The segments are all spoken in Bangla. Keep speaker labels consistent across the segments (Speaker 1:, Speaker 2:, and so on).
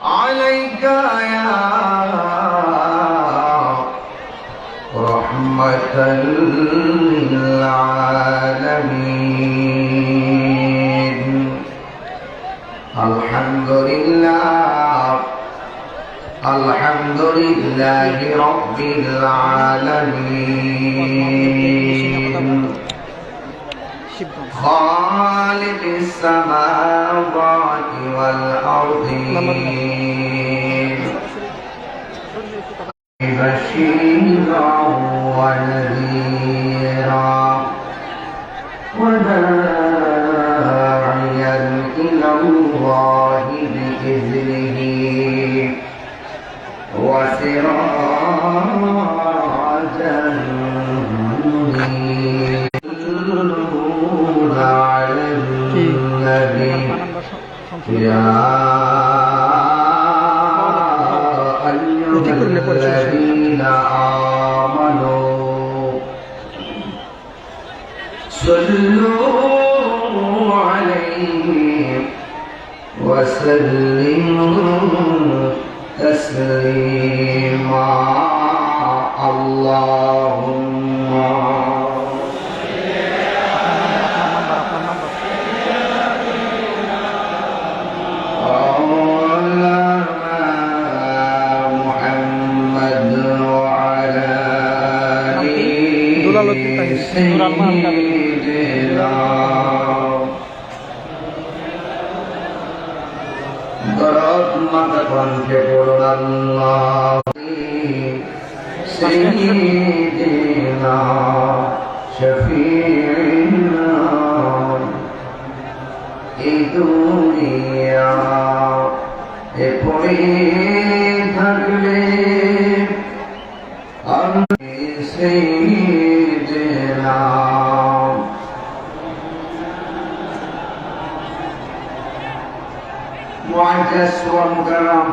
Speaker 1: عليك يا رحمة للعالمين الحمد لله رب العالمين خالق السماوات والأرضين بشيرا ونذيرا وداعيا إلى الله بإذنه وسراجا منيرا على النبي يا أيها الذين آمنوا صلوا عليه وسلموا تسليما اللهم على محمد وعلى آل سيدنا দরদ মাতা কণ্ঠে পড়ুন আল্লাহ সাইয়্যিদিনা শফিঈনা এই দুনিয়া এ পড়ে থাকলে আমি সাইয়্যিদিনা معزز ومكرم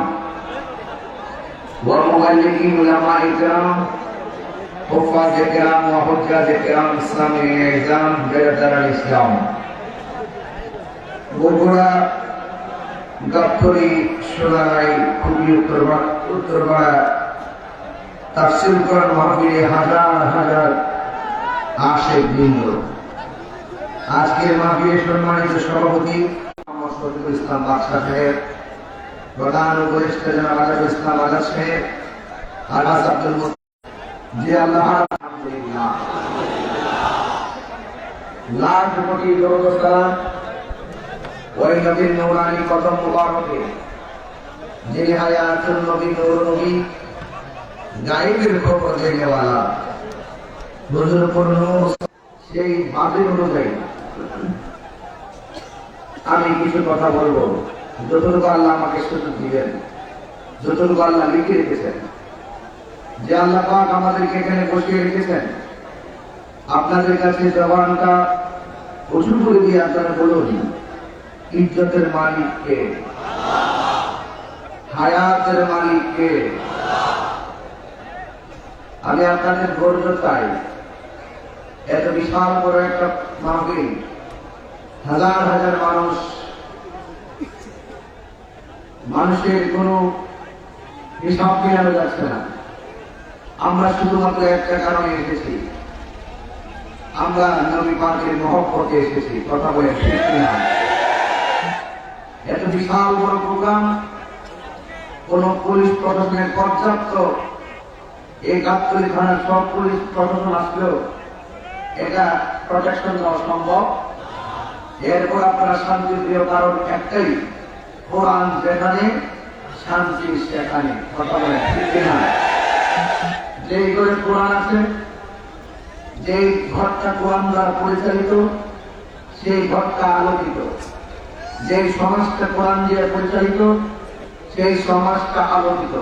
Speaker 1: ومؤلفين علماء الكرام حفاظ الكرام وحجاج الكرام اسلامي اعزام جلدر الاسلام বগুড়া গাবতলী সোনারাই খুবই উত্তরপাড়া তাফসীর কোরআন মাহফিলে হাজার হাজার আশিক বৃন্দ আজকের মাহফিলে সম্মানিত সভাপতি ইসলাম বাদশাহ সাহেব প্রধান উপদেষ্টা জনাব আজাদ ইসলাম আজাদ সাহেব আলাস আব্দুল জি আল্লাহ আলহামদুলিল্লাহ লাখ কোটি দরুদ ও সালাম ওই নবীর নূরানী কদম মুবারকে যিনি হায়াতুল নবী নূর নবী গায়েবের খবর জেনেওয়ালা হুজুর পূর্ণ সেই বাদের অনুযায়ী আমি কিছু কথা বলবো যতটুকু আল্লাহ আমাকে সুযোগ দিবেন, যতটুকু আল্লাহ লিখে রেখেছেন, যে আল্লাহ পাক আমাদেরকে এখানে বসিয়ে রেখেছেন। আপনাদের কাছে জবানটা উঁচু করে দিয়ে আপনারা বলুন, ইজ্জতের মালিক কে? হায়াতের মালিক কে? আমি আপনাদের ধৈর্য চাই। এত বিশাল বড় একটা মাহফিল, হাজার হাজার মানুষের কোন হিসাব মেলানো যাচ্ছে না। আমরা শুধুমাত্র একটা কারণে এসেছি, আমরা নবী পাকের মহব্বতে এসেছি। কথা বলে ঠিক না? এত বিশাল বড় প্রোগ্রাম, কোন পুলিশ প্রশাসনের পর্যাপ্ত এই গাবতলী থানার সব পুলিশ প্রশাসন আসলেও এটা প্রোটেকশন দেওয়া সম্ভব। এরপর আপনারা শান্তি প্রিয়, কারণ একটাই, কোরআন যেখানে শান্তি সেখানে। কথা বলে ঠিক না? যেই ঘরে কোরআন আছে, যেই ঘরটা কোরআন দ্বারা পরিচালিত, সেই ঘরটা আলোকিত। যেই সমাজটা কোরআন দিয়ে পরিচালিত, সেই সমাজটা আলোকিত।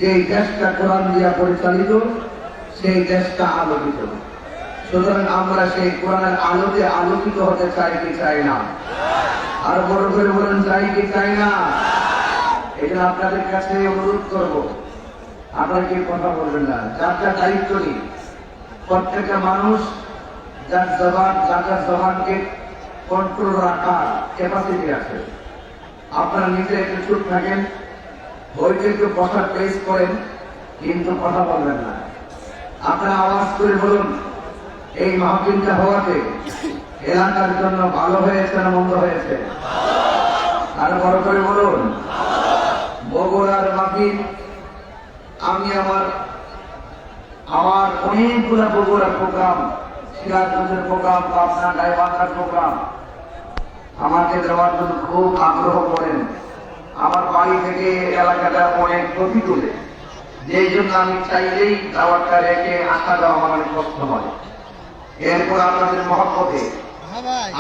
Speaker 1: যেই দেশটা কোরআন দিয়ে পরিচালিত, সেই দেশটা আলোকিত। সুতরাং আমরা সেই কোরআনের আলোতে আলোকিত হতে চাই কি চাই না? আর বড় করে বলেন, চাই কি চাই না? এটা আপনাদের কাছে অনুরোধ করব, আপনারা কি কথা বলবেন না? যার যার দায়িত্ব নিই, প্রত্যেকটা মানুষ যার জবানকে কন্ট্রোল রাখার ক্যাপাসিটি আছে। আপনারা নিজে একটু চুপ থাকেন, হয়তো একটু কথা প্লেস করেন, কিন্তু কথা বলবেন না। আপনারা আওয়াজ করে বলুন, এই মাহফিলটা হওয়াতে এলাকার জন্য ভালো হয়েছে না মন্দ হয়েছে? আরো বড় করে বলুন। বগুড়ার মাহফিল, আমি আমার অনেকগুলা বগুড়ার প্রোগ্রাম, সিরাজগঞ্জের প্রোগ্রাম, পাবনা গাইবান্ধার প্রোগ্রাম আমাকে দেওয়ার জন্য খুব আগ্রহ করেন। আমার বাড়ি থেকে এলাকাটা অনেক গতি তোলে, যেই জন্য আমি চাইলেই দাওয়াতটা রেখে আসা যাওয়া আমার অনেক কষ্ট হয়। এরপর আপনাদের মহব্বতে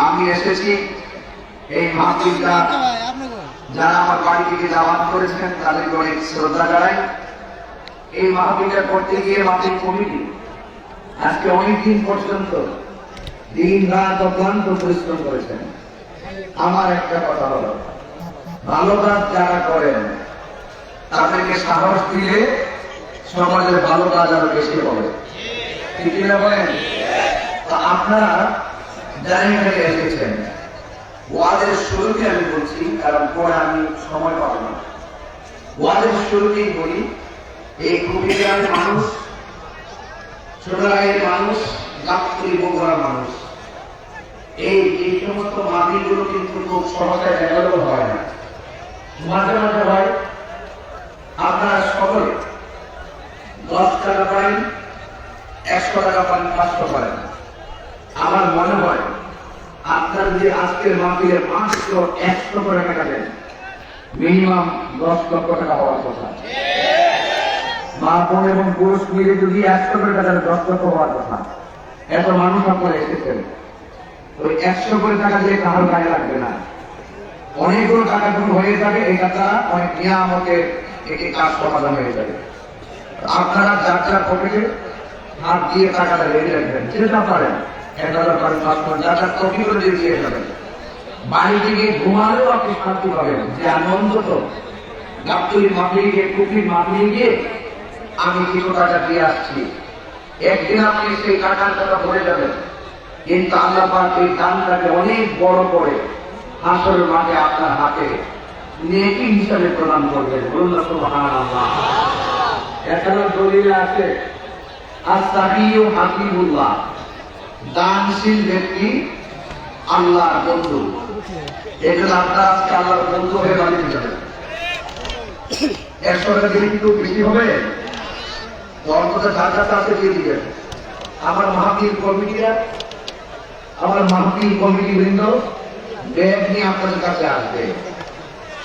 Speaker 1: আমি এসেছি। এই মাহফিলটা যারা আমার বাড়ি থেকে দাওয়াত করেছেন তাদেরকে অনেক শ্রদ্ধা জানাই। এই মাহফিলটা করতে গিয়ে মাহফিল কমিটি আজকে অনেকদিন পর্যন্ত দিন রাত অক্লান্ত পরিশ্রম করেছেন। আমার একটা কথা হলো, ভালো কাজ যারা করেন তাদেরকে সাহস দিলে সমাজের ভালো কাজ আরো বেশি হবে, ঠিক কিনা বলেন? আপনারা জায়গায় এসেছেন, ওয়াজের শুরুতে আমি বলছি, কারণ পরে আমি সময় পাবো না। ওয়াজের শুরুতেই বলি, এই কুমিল্লার মানুষ, ছোটরাইয়ের মানুষ, গাবতলী বগুড়ার মানুষ, এই সমস্ত মাহফিলগুলো কিন্তু খুব সহজে অ্যাভেলেবল হয় না। মাঝে মাঝে হয় আপনারা সকলে 10 টাকা পান, 100 টাকা পান, 500 পান। আমার মনে হয় আপনার যদি আজকের মাহফিলের মাত্র 100 করে টাকা দেন, মিনিমাম 10 লক্ষ টাকা হওয়ার কথা। মা বোন এবং পুরুষ মিলে যদি 100 করে টাকা 10 লক্ষ হওয়ার কথা। এত মানুষ আপনারা এসেছেন, ওই 100 করে টাকা দিয়ে কারো গায়ে লাগবে না, অনেকগুলো টাকা যখন হয়ে যাবে, এটা তারা অনেক নিয়ামতের একটি কাজ সমাধান হয়ে যাবে। আপনারা যার যার পকেটে হাত দিয়ে টাকাটা রেখে রাখবেন, যেটা পারেন 1000 পারেন, 500, যার যার কপি করে দিয়ে যাবেন। বাড়িতে গিয়ে ঘুমালেও আপনি শান্তি পাবেন, যে আনন্দ তো গাবতলী মাহফিলে গিয়ে, কুপির মাহফিলে গিয়ে আমি কিছু টাকা দিয়ে আসছি। একদিন আপনি সেই টাকার কথা ভরে যাবেন, কিন্তু আল্লাহ পাক এই দানটাকে অনেক বড় করে হাসরের মাঠে আপনার হাতে নেকি হিসাবে প্রদান করবেন। বলুন না সুবহানাল্লাহ। এখানে দলিল আছে, আস-সাহিয়্যু হাবিবুল্লাহ, দানশীল ব্যক্তি আল্লাহর বন্ধু। এজন্য আপনারা আজকে আল্লাহর বন্ধু হয়ে বানিয়ে যাবেন। 100 টাকা দিলে কিন্তু বেশি হবে, তো অন্তত যার কাছে আছে দিয়ে দিবেন। আমার মাহফিল কমিটিরা, আমার মাহফিল কমিটি বৃন্দ ব্যাগ নিয়ে আপনাদের কাছে আসবে,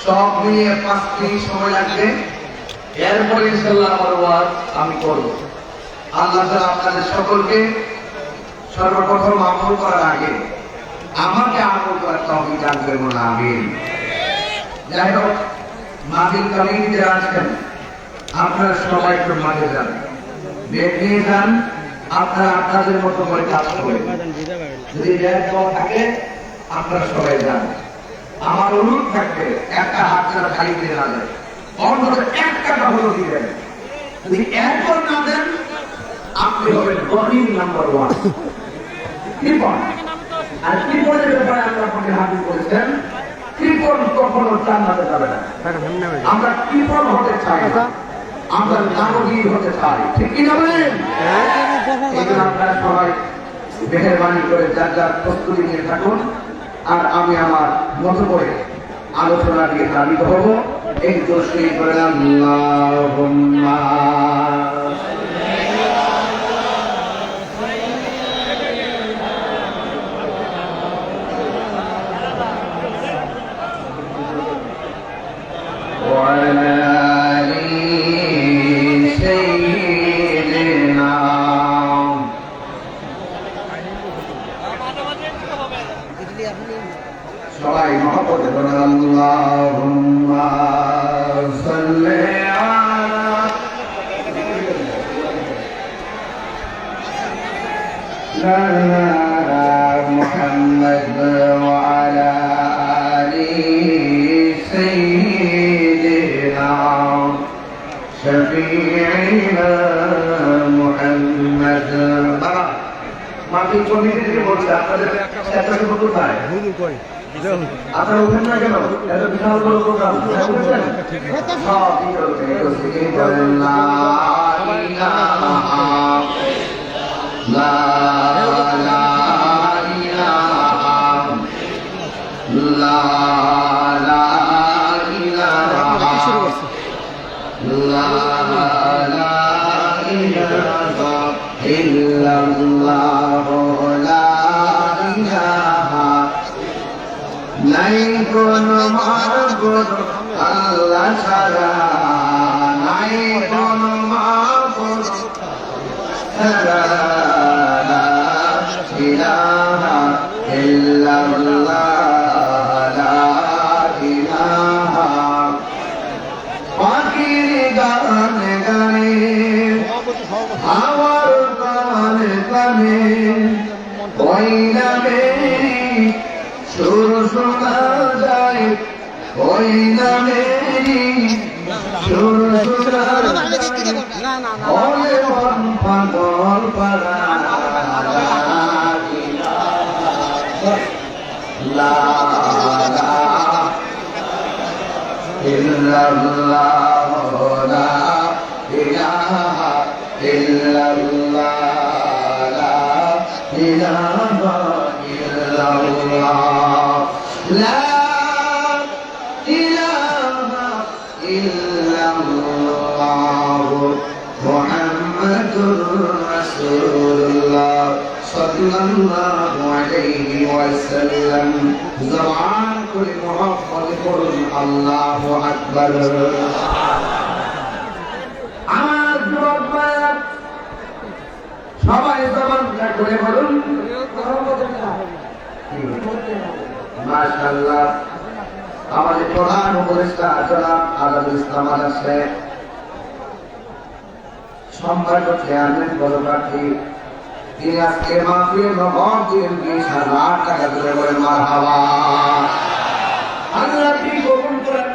Speaker 1: সব নিয়ে 5 মিনিট সময় লাগবে। এরপরে ইনশাআল্লাহ আমার ওয়াজ আমি করব। আল্লাহ তাআলা আপনাদের সকলকে সর্বপ্রথম আমল করার আগে আমাকে আমল করার তৌফিক দান করুন, আমিন। যাই হোক, মাহফিল কমিটি যারা আছেন আপনারা সবাই একটু মাঝে যান, ব্যাগ নিয়ে যান, আপনারা আপনাদের মতো করে কাজ করেন। যদি ব্যাগ কম থাকে আপনারা সবাই যান। আমার অনুরোধ থাকবে, একটা হাত ছাড়া খালি দিয়ে না যায়, অন্তত 1 টাকা হলো দিবেন। যদি 1 না দেন আপনি হবেন গরিব নাম্বার 1। কৃপণ, আর কৃপণের ব্যাপারে আল্লাহ আপনাকে হাজির করেছেন। কৃপণ কখনো জান্নাতে যাবে না। আমরা কৃপণ হতে চাই না, আমরা দানবীর হতে চাই, ঠিক কি না বলেন? এই জন্য আপনারা সবাই মেহেরবানি করে যার যার প্রস্তুতি নিয়ে থাকুন। আর আমি আমার মতো করে আলোচনা দিয়ে দাবিত হব। এই দোষী করে আল্লাহুম্মা সবাই মহব্বতে বলেন আল্লাহুম্মা সাল্লি আলা মুহাম্মদ ওয়া আলা আলি সাইয়্যিদিনা শফিঈনা মুহাম্মদ। বাবা মাহফিল কমিটি থেকে বলছে আপনাদের একটা কোথায় আপনারা উঠেন না কেন? এত বিশাল বড় প্রোগ্রাম উঠেছেন সব বলেন লা ইলাহা লা ইলাহা লা ইলাহা লা ইলাহা ইল্লাল্লাহ লা ইলাহা নাই কোনো মাবুদ আল্লাহ ছাড়া নাই কোনো মাবুদ ছাড়া লা ইলাহা ইল্লাল্লাহ লা ইলাহা পাখির গান গানে আমার কানে কানে ওই নামে সুর শোনা যায় ওই নামে সুর শোনা যায় পাগল পারা লা ইল্লাল্লাহ লা ইলাহা ইল্লাল্লাহ লা ইলাহা ইল্লাল্লাহ লা ইলাহা ইল্লাল্লাহ মুহাম্মাদুর রাসূলুল্লাহ সাল্লাল্লাহু আলাইহি ওয়াসাল্লাম জবান করে মুহাম্মদ পড়ুন আল্লাহু আকবার আমার যুবক ভাইরা সবাই জবান করে বলুন মাশাআল্লাহ আমাদের প্রধান উপদেষ্টা জনাব আজাদুল ইসলাম আজাদ সাহেব সম্মানিত চেয়ারম্যান পদপ্রার্থী তিনি আজকে মাহফিল নগর বিএনপি 20,000 টাকা তুলে বলেন মারহাবা আল্লাহ কি কবুল করেন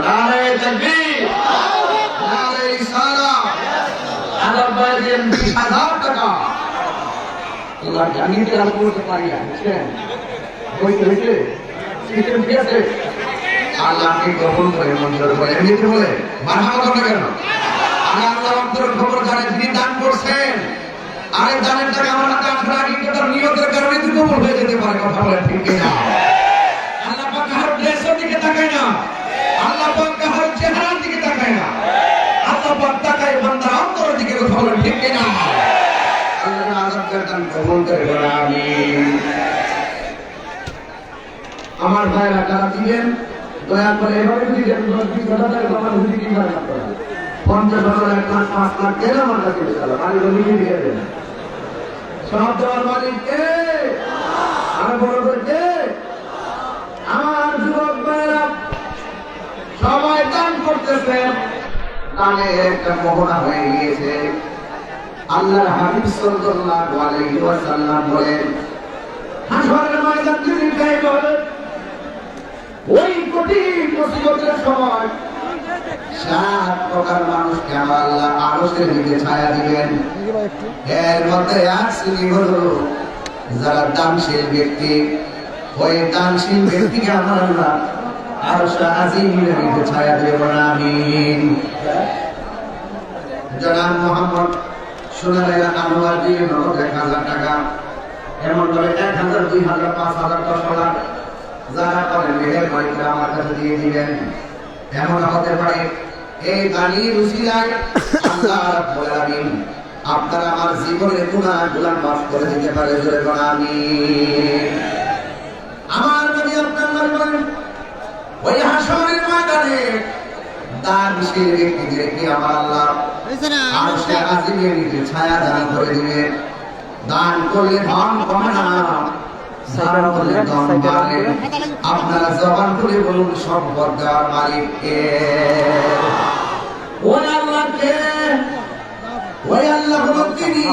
Speaker 1: নারে তাকবীর নারে রিসালাত আল্লাহ বলেন 20,000 টাকা তোমরা জানিয়ে আর করতে পারি না বুঝছেন কইতে হইছে সিস্টেম কি আছে আল্লাহকে কবুল করে মঞ্জুর করে এমনিতে বলে মারহাবা করবে কেন আল্লাহ অন্তরের খবর জানেন তিনি দান করছেন আরে দানের টাকা আমার হাতে আসবে না কিন্তু তার নিয়তের কারণে তো কবুল হয়ে যেতে পারে কথা বলে ঠিক না আল্লাহ পাক কারোর ড্রেসের দিকে তাকায় না আল্লাহ পাক কারোর চেহারার দিকে তাকায় না আল্লাহ পাক তাকায় বান্দার অন্তরের দিকে কথা বলে ঠিক না আল্লাহ আযাবকে দান কবুল করে আমিন আমার ভাইরা যারা দিবেন দয়া করে এভাবে দিবেন 10,000 টাকা আমার হুজুর কি করে আপনারা 50,000 1 লাখ 5 লাখ দেন আমার কাছে চালা মালিক নিজে দিয়ে দেন সব দেওয়ার মালিক কে আর বড় করে কে আমার যুবক ভাইরা সবাই দান করতেছে দানে একটা মোহনা হয়ে গিয়েছে আল্লাহর হাবিব সাল্লাল্লাহু আলাইহি ওয়াসাল্লাম বলেন হাসরের ময়দান যদি গায় বলেন ওই কঠিন মুসিবতের সময় 7 প্রকার মানুষকে আল্লাহ আরশের নিচে ছায়া দিবেন এর মধ্যে এক শ্রেণী হলো যারা দানশীল ব্যক্তি ওই দানশীল ব্যক্তিকে আল্লাহ আরশে আজিমের নিচে ছায়া দেবেন আমিন জনাব মোহাম্মদ সোনালী আনোয়ার দিয়ে 1,000 টাকা এমন করে 1,000 2,000 5,000 10,000 যারা করে মেহেরবানি করে আমার কাছে দিয়ে দিবেন এমন হতে পারে এই দানির উসিলায় আল্লাহ রাব্বুল আলামিন আপনারা আমার জীবনের গুনাহগুলো মাফ করে দিতে পারে জোরে বলেন আমিন আমার নবী আপনার বলেন ওই হাসরের ময়দানে দানশীল ব্যক্তিদেরকে আমার আল্লাহ আরশে আজিমের নিচে ছায়া দান করে দিবেন দান করলে ধন কমে না আপনারা জবান করে বলুন সম্পদ দেওয়ার মালিককে ওই আল্লাহকে ওই আল্লাহ হলো তিনি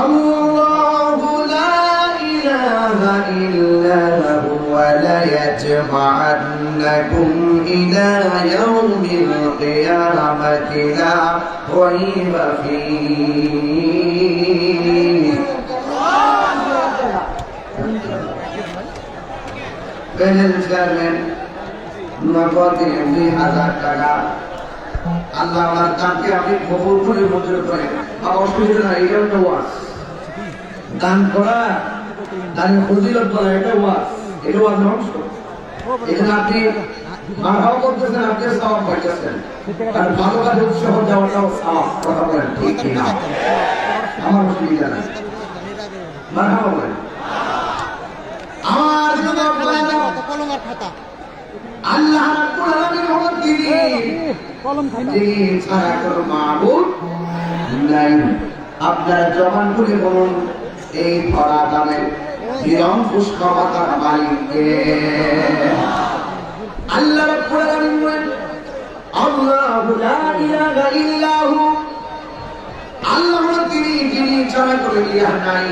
Speaker 1: আল্লাহু লা ইলাহা ইল্লা হুয়া লা ইয়াজমা'annakum ইলা ইয়াউমিল কিয়ামাতি লা রাইবা ফীহি প্যানেল চেয়ারম্যান নগদ দিলেন 2000 টাকা। আল্লাহ আমার দানকে আপনি কবুল করে মঞ্জুর করেন। আর অসুবিধা নাই, এটাও একটা ওয়াজ। দান করা, দানের ফজিলত করা, এটা ওয়াজ, এটা ওয়াজ অংশ। এখানে আপনি মারাও করতেছেন, আপনি সওয়াব পাইতেছেন। আর ভালো কাজে উৎসাহ দেওয়াটাও সওয়াব। কথা বলেন ঠিক কি না? আমার অসুবিধা নাই, মারাও বলেন। আমার যুবক ভাইরা, আল্লাহ রাব্বুল আলামিন হলেন তিনি ছাড়া কোনো মাবুদ নাই। আপনারা জবান খুলে বলুন, এই ভরা দামের নিরঙ্কুশ ক্ষমতার মালিককে। আল্লাহ রাব্বুল আলামিন বলেন, আল্লাহু লা ইলাহা ইল্লাহু, আল্লাহ হলেন তিনি যিনি ছাড়া কোনো ইলাহ নাই।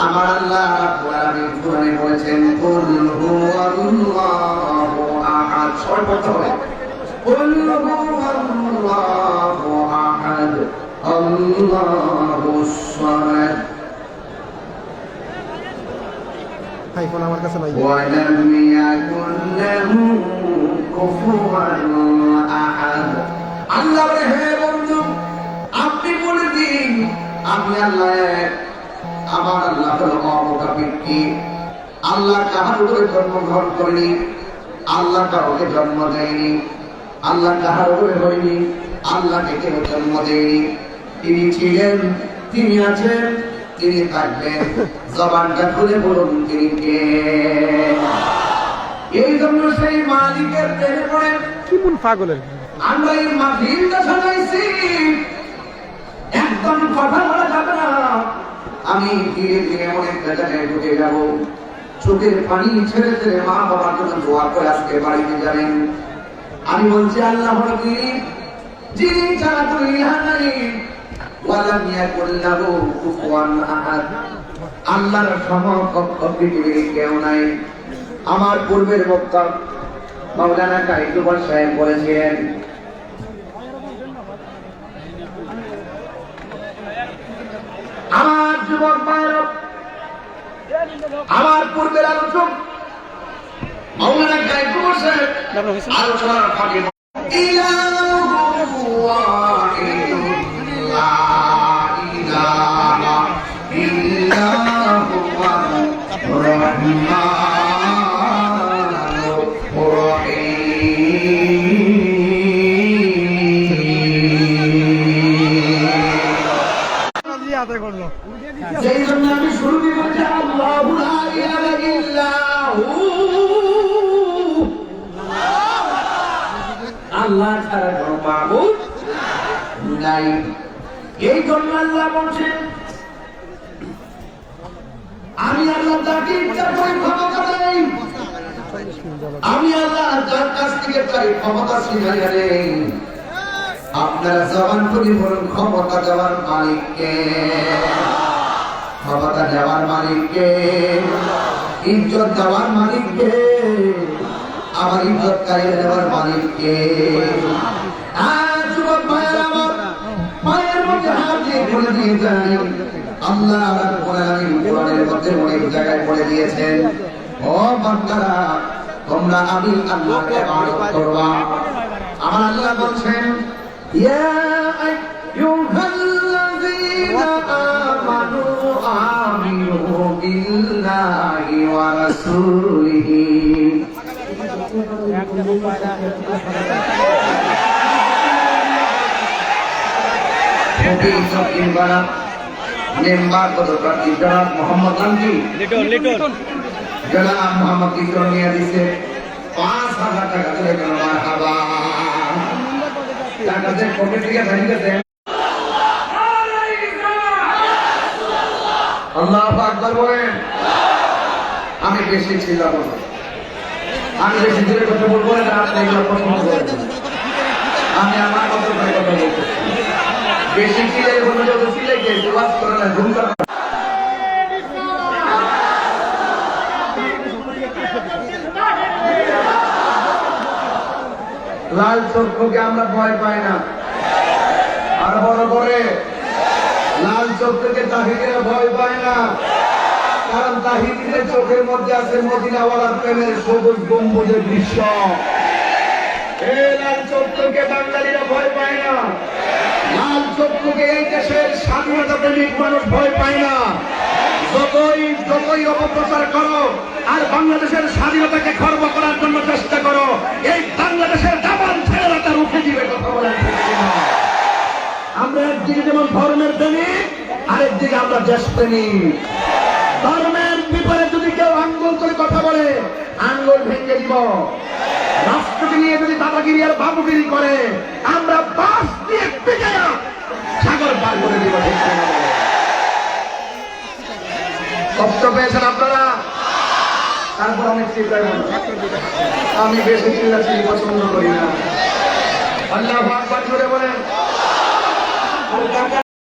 Speaker 1: আমার আল্লাহ রাব্বুল আলামিন কোরআনে বলেছেন, কুল হুয়াল্লাহু আহাদ। সবাই পড়তে হবে, কুল হুয়াল্লাহু আহাদ আল্লাহুস সামাদ
Speaker 2: আইফোন আমার কাছে নাই।
Speaker 1: ওয়া লাম ইয়াকুন লাহু কুফুয়ান আহাদ। আল্লাহ বলে, হে বন্ধু আপনি বলে দিন আমি আল্লাহ এক। আমার আল্লাহ হলো অমুখাপেক্ষী। আল্লাহ কাহার উপরে জন্মগ্রহণ করেনি, আল্লাহ কাউকে জন্ম দেয়নি, আল্লাহ কাহার উপরে হয়নি, আল্লাহকে কেউ জন্ম দেয়নি। তিনি ছিলেন, তিনি আছেন, তিনি থাকবেন। জবানটা খুলে বলুন তিনি কে। এই জন্য সেই মালিকের প্রেমে পড়ে
Speaker 2: কি মন পাগলের
Speaker 1: আমরা এই মাহফিলটা সাজাইছি। একদম কথা বলা যাবে না। আমি ধীরে ধীরে অনেক জায়গায় ঢুকে যাব। চোখের পানি ছেড়ে ছেড়ে মা বাবার জন্য দোয়া করে আজকে বাড়িতে যাবেন। আমি বলছি আল্লাহ হলো তিনি যিনি ছাড়া কোনো ইলাহ নাই। ওয়ালাম ইয়াকুল লাহু কুফুয়ান আহাদ। আল্লাহর সমকক্ষ পৃথিবীর কেউ নাই। আমার পূর্বের বক্তা মাওলানা কাইকুবার সাহেব বলেছিলেন, আমার যুবক ভাইরা, আমার পূর্বের আলোচক মাওলানা কাইকুবার সাহেব আলোচনার ফাঁকে ইলাহু ওয়াহিদুন লা ইলাহা ইল্লা হুয়ার রহমানুর রহিম। সেই জন্য আমি শুরুতে বলছি আল্লাহু লা ইলাহা ইল্লাহু, আল্লাহ ছাড়া কোনো মাবুদ নাই। এই জন্য আল্লাহ বলছেন, আমি আল্লাহ যাকে ইচ্ছা করি ক্ষমতা দেই, আমি আল্লাহ যার কাছ থেকে চাই ক্ষমতা ছিনিয়ে নেই। আপনারা জবান খুলে বলুন, ক্ষমতা দেওয়ার মালিককে, ক্ষমতা দেওয়ার মালিককে, ইজ্জত দেওয়ার মালিককে, আমার ইজ্জত কারিয়ে দেওয়ার মালিককে। যুবক ভাইয়েরা আমার, পায়ের মধ্যে হাত দিয়ে বলে দিয়ে যাই, আল্লাহ রাব্বুল আলামিন কোরআনের মধ্যে অনেক জায়গায় বলে দিয়েছেন, ও বান্দারা তোমরা আমি আল্লাহকে ইবাদত করবা। আমার আল্লাহ বলছেন, ইয়া আইয়ুহাল্লাযীনা আমানু আমিনু বিল্লাহি ওয়া রাসূলিহি। মেম্বার পদপ্রার্থী জনাব মোহাম্মদ গান্ধী জনাব মোহাম্মদ লিটন নিয়ে দিচ্ছে 5,000 টাকা তুলে গেল। মারহাবা, তার কাছে পকেট থেকে ভেঙেছে। আল্লাহু আকবার বলেন। আমি বেশি ছিলাম না, আমি বেশি দূরে কথা বলবো না, আপনি এগুলো পছন্দ করবেন। আমি আমার কথা বলতেছি, বেশি চিলাই বলবো, যত চিলাই গিয়ে ওয়াজ করে না ঘুমটা। লাল চক্ষুকে আমরা ভয় পাই না, আর বড় করে লাল চক্ষুকে তাহিরা ভয় পায় না। কারণ তাহিদের চোখের মধ্যে আছে মদিনাওয়ালার প্রেমের সবুজ গম্বুজের দৃশ্য। এই লাল চক্ষুকে বাঙালিরা ভয় পায় না, লাল চক্ষুকে এই দেশের স্বাধীনতা প্রেমিক মানুষ ভয় পায় না। যতই অপপ্রচার করো আর বাংলাদেশের স্বাধীনতাকে খর্ব করার জন্য চেষ্টা করো, এই বাংলাদেশের জাপান ছেলেরা তার উঠে দিবে। কথা বলেন ঠিক কিনা? আমরা একদিকে যেমন ধর্মের প্রেমিক, আরেকদিকে আমরা দেশপ্রেমিক। ধর্মের ব্যাপারে যদি কেউ আঙ্গুল করে কথা বলে, আঙ্গুল ভেঙে দিব। রাষ্ট্রকে নিয়ে যদি দাদাগিরি আর বাবুগিরি করে, আমরা বাস দিয়ে পিটে সাগর পার করে দিব। ঠিক কিনা বলেন? কষ্ট পেয়েছেন আপনারা? তারপর আমি চিল্লাবো না, আমি বেশি চিল্লাচিল্লি পছন্দ করি না। আল্লাহু আকবার জোরে বলেন।